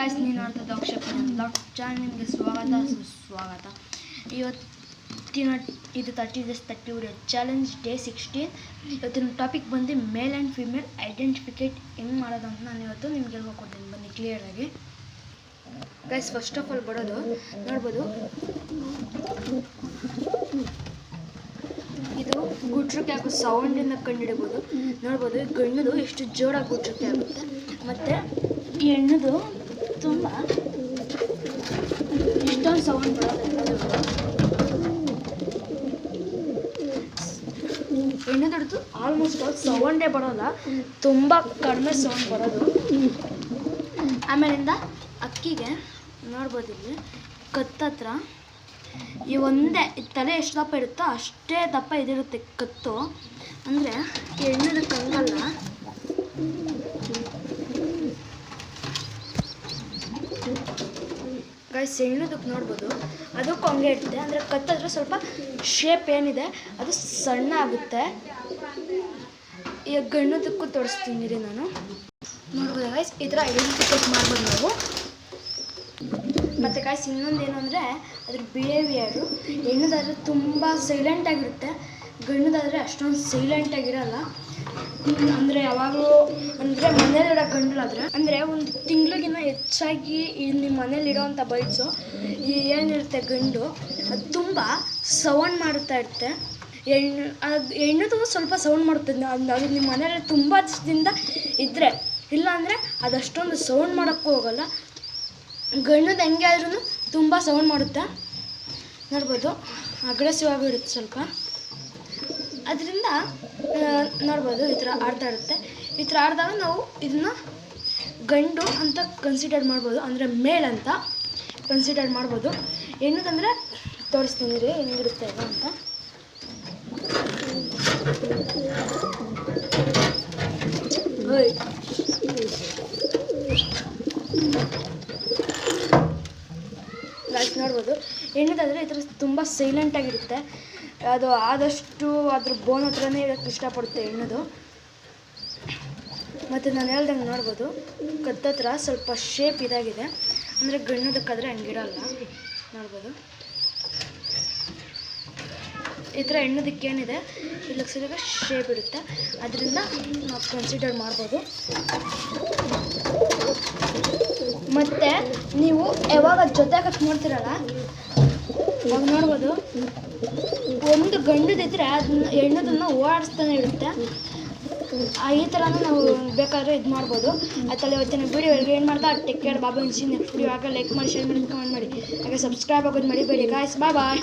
Guys, ನೀವು ನೋಡ್ತಾ ಅಕ್ಷಪಣಿ blog channel ನಿಮಗೆ ಸುಸ್ವಾಗತ. ಇವತ್ತಿನ ಇದು 30 days 30 ವಿಡಿಯೋ ಚಾಲೆಂಜ್ ಡೇ 16. ಇವತ್ತಿನ ಟಾಪಿಕ್ ಬಂದು ಮೇಲ್ ಆ್ಯಂಡ್ ಫಿಮೇಲ್ ಐಡೆಂಟಿಫಿಕೇಟ್ ಹೆಂಗೆ ಮಾಡೋದು ಅಂತ ನಾನು ಇವತ್ತು ನಿಮ್ಗೆ ಹೇಳ್ಕೊಡ್ತೀನಿ. ಬನ್ನಿ ಕ್ಲಿಯರಾಗಿ ಗೈಸ್. ಫಸ್ಟ್ ಆಫ್ ಆಲ್ ಬರೋದು ನೋಡ್ಬೋದು, ಇದು ಗುಟ್ರಕ್ಕೆ ಆಗೋ ಸೌಂಡಿಂದ ಕಂಡುಹಿಡಿಬೋದು. ನೋಡ್ಬೋದು ಗಂಡದು ಎಷ್ಟು ಜೋರಾಗಿ ಗುಟ್ರಕ್ಕೆ ಆಗುತ್ತೆ, ಮತ್ತು ಈ ಹೆಣ್ಣದು ತುಂಬ ಇಷ್ಟೊಂದು ಸೌಂಡ್ ಬರೋದು. ಹೆಣ್ಣದೊಡ್ದು ಆಲ್ಮೋಸ್ಟ್ ಸೌಂಡೇ ಬರೋಲ್ಲ, ತುಂಬ ಕಡಿಮೆ ಸೌಂಡ್ ಬರೋದು. ಆಮೇಲಿಂದ ಅಕ್ಕಿಗೆ ನೋಡ್ಬೋದು, ಇಲ್ಲಿ ಕತ್ತತ್ರ ಈ ಒಂದೇ ತಲೆ ಎಷ್ಟು ದಪ್ಪ ಇರುತ್ತೋ ಅಷ್ಟೇ ದಪ್ಪ ಇದಿರುತ್ತೆ ಕತ್ತು. ಅಂದರೆ ಹೆಣ್ಣದ ಕಂಗಲ್ಲ. ಗೈಸ್, ಹೆಣ್ಣದಕ್ಕೆ ನೋಡ್ಬೋದು ಅದಕ್ಕೂ ಹಂಗೆ ಇರುತ್ತೆ. ಅಂದರೆ ಕತ್ತಾದ್ರೆ ಸ್ವಲ್ಪ ಶೇಪ್ ಏನಿದೆ ಅದು ಸಣ್ಣ ಆಗುತ್ತೆ. ಈಗ ಗಂಡದಕ್ಕೂ ತೋರಿಸ್ತೀನಿ ರೀ ನಾನು. ನೋಡ್ಬೋದು ಗೈಸ್, ಈ ಥರ ಐಡೆಂಟಿಫಿಕೇಟ್ ಮಾಡ್ಬೋದು ನಾವು. ಮತ್ತು ಗೈಸ್, ಇನ್ನೊಂದೇನು ಅಂದರೆ ಅದ್ರ ಬಿಹೇವಿಯರು. ಹೆಣ್ಣದಾದರೆ ತುಂಬ ಸೈಲೆಂಟಾಗಿರುತ್ತೆ, ಗಂಡದಾದರೆ ಅಷ್ಟೊಂದು ಸೈಲೆಂಟಾಗಿರಲ್ಲ. ಅಂದರೆ ಯಾವಾಗಲೂ ಅಂದರೆ ಮನೇಲಿರೋ ಗಂಡಲಾದರೆ ಅಂದರೆ ಒಂದು ತಿಂಗಳಿಗಿನ್ನ ಹೆಚ್ಚಾಗಿ ನಿಮ್ಮ ಮನೇಲಿರೋವಂಥ ಬೈಟ್ಸು ಏನಿರುತ್ತೆ ಗಂಡು ಅದು ತುಂಬ ಸೌಂಡ್ ಮಾಡುತ್ತಾ ಇರುತ್ತೆ. ಹೆಣ್ಣದು ಸ್ವಲ್ಪ ಸೌಂಡ್ ಮಾಡುತ್ತೆ. ಅದು ನಿಮ್ಮ ಮನೇಲಿ ತುಂಬ ದಿನದಿಂದ ಇದ್ದರೆ, ಇಲ್ಲಾಂದರೆ ಅದಷ್ಟೊಂದು ಸೌಂಡ್ ಮಾಡೋಕ್ಕೂ ಹೋಗಲ್ಲ. ಗಂಡದು ಹೆಂಗೆ ಆದ್ರೂ ತುಂಬ ಸೌಂಡ್ ಮಾಡುತ್ತೆ. ನೋಡ್ಬೋದು ಅಗ್ರೆಸಿವ್ ಆಗಿರುತ್ತೆ ಸ್ವಲ್ಪ. ಅದರಿಂದ ನೋಡ್ಬೋದು ಈ ಥರ ಆಡ್ತಾ ಇರುತ್ತೆ. ಈ ಥರ ಆಡಿದಾಗ ನಾವು ಇದನ್ನು ಗಂಡು ಅಂತ ಕನ್ಸಿಡರ್ ಮಾಡ್ಬೋದು, ಅಂದರೆ ಮೇಲ್ ಅಂತ ಕನ್ಸಿಡರ್ ಮಾಡ್ಬೋದು. ಹೆಣ್ಣದಂದರೆ ತೋರಿಸ್ತೀನಿ ರೀ ಹೆಂಗಿರುತ್ತೆ ಇದು ಅಂತ. ಗಾಯ್ಸ್, ನೋಡ್ಬೋದು ಹೆಣ್ಣದಾದರೆ ಈ ಥರ ತುಂಬ ಸೈಲೆಂಟಾಗಿರುತ್ತೆ. ಅದು ಆದಷ್ಟು ಅದ್ರ ಬೋನ್ ಹತ್ರನೇ ಇರೋಕ್ಕೆ ಇಷ್ಟಪಡುತ್ತೆ ಹೆಣ್ಣದು. ಮತ್ತು ನಾನು ಹೇಳ್ದಂಗೆ ನೋಡ್ಬೋದು ಕತ್ತತ್ರ ಸ್ವಲ್ಪ ಶೇಪ್ ಇದಾಗಿದೆ, ಅಂದರೆ ಗಂಡದಕ್ಕಾದರೆ ಹಂಗಿರಲ್ಲ. ನೋಡ್ಬೋದು ಈ ಥರ ಹೆಣ್ಣದಕ್ಕೇನಿದೆ ಇಲ್ಲಕ್ಕೆ ಸರಿಯಾಗಿ ಶೇಪ್ ಇರುತ್ತೆ, ಅದರಿಂದ ನಾವು ಕನ್ಸಿಡರ್ ಮಾಡ್ಬೋದು. ಮತ್ತು ನೀವು ಯಾವಾಗ ಜೊತೆ ಕಟ್ ಮಾಡ್ತೀರಲ್ಲ ಅವಾಗ ನೋಡ್ಬೋದು ಒಂದು ಗಂಡದಿದ್ದರೆ ಅದನ್ನ ಹೆಣ್ಣದನ್ನು ಓಡಾಡಿಸ್ತಾನೆ ಇರುತ್ತೆ. ಈ ಥರನೂ ನಾವು ಬೇಕಾದರೆ ಇದು ಮಾಡ್ಬೋದು. ಆಯ್ತಲ್ಲ, ಇವತ್ತಿನ ವೀಡಿಯೋ ಏನು ಮಾಡ್ತಾ ಟೇಕ್ ಕೇರ್. ಬಾಬಾ ನೆಕ್ಸ್ಟ್ ವೀಡಿಯೋ ಆಗ ಲೈಕ್ ಮಾಡಿ, ಶೇರ್ ಮಾಡಿ, ಕಮೆಂಟ್ ಮಾಡಿ, ಹಾಗೆ ಸಬ್ಸ್ಕ್ರೈಬ್ ಆಗೋದು ಮರಿಬೇಡಿ ಗಾಯ್ಸ್. ಬಾಯ್.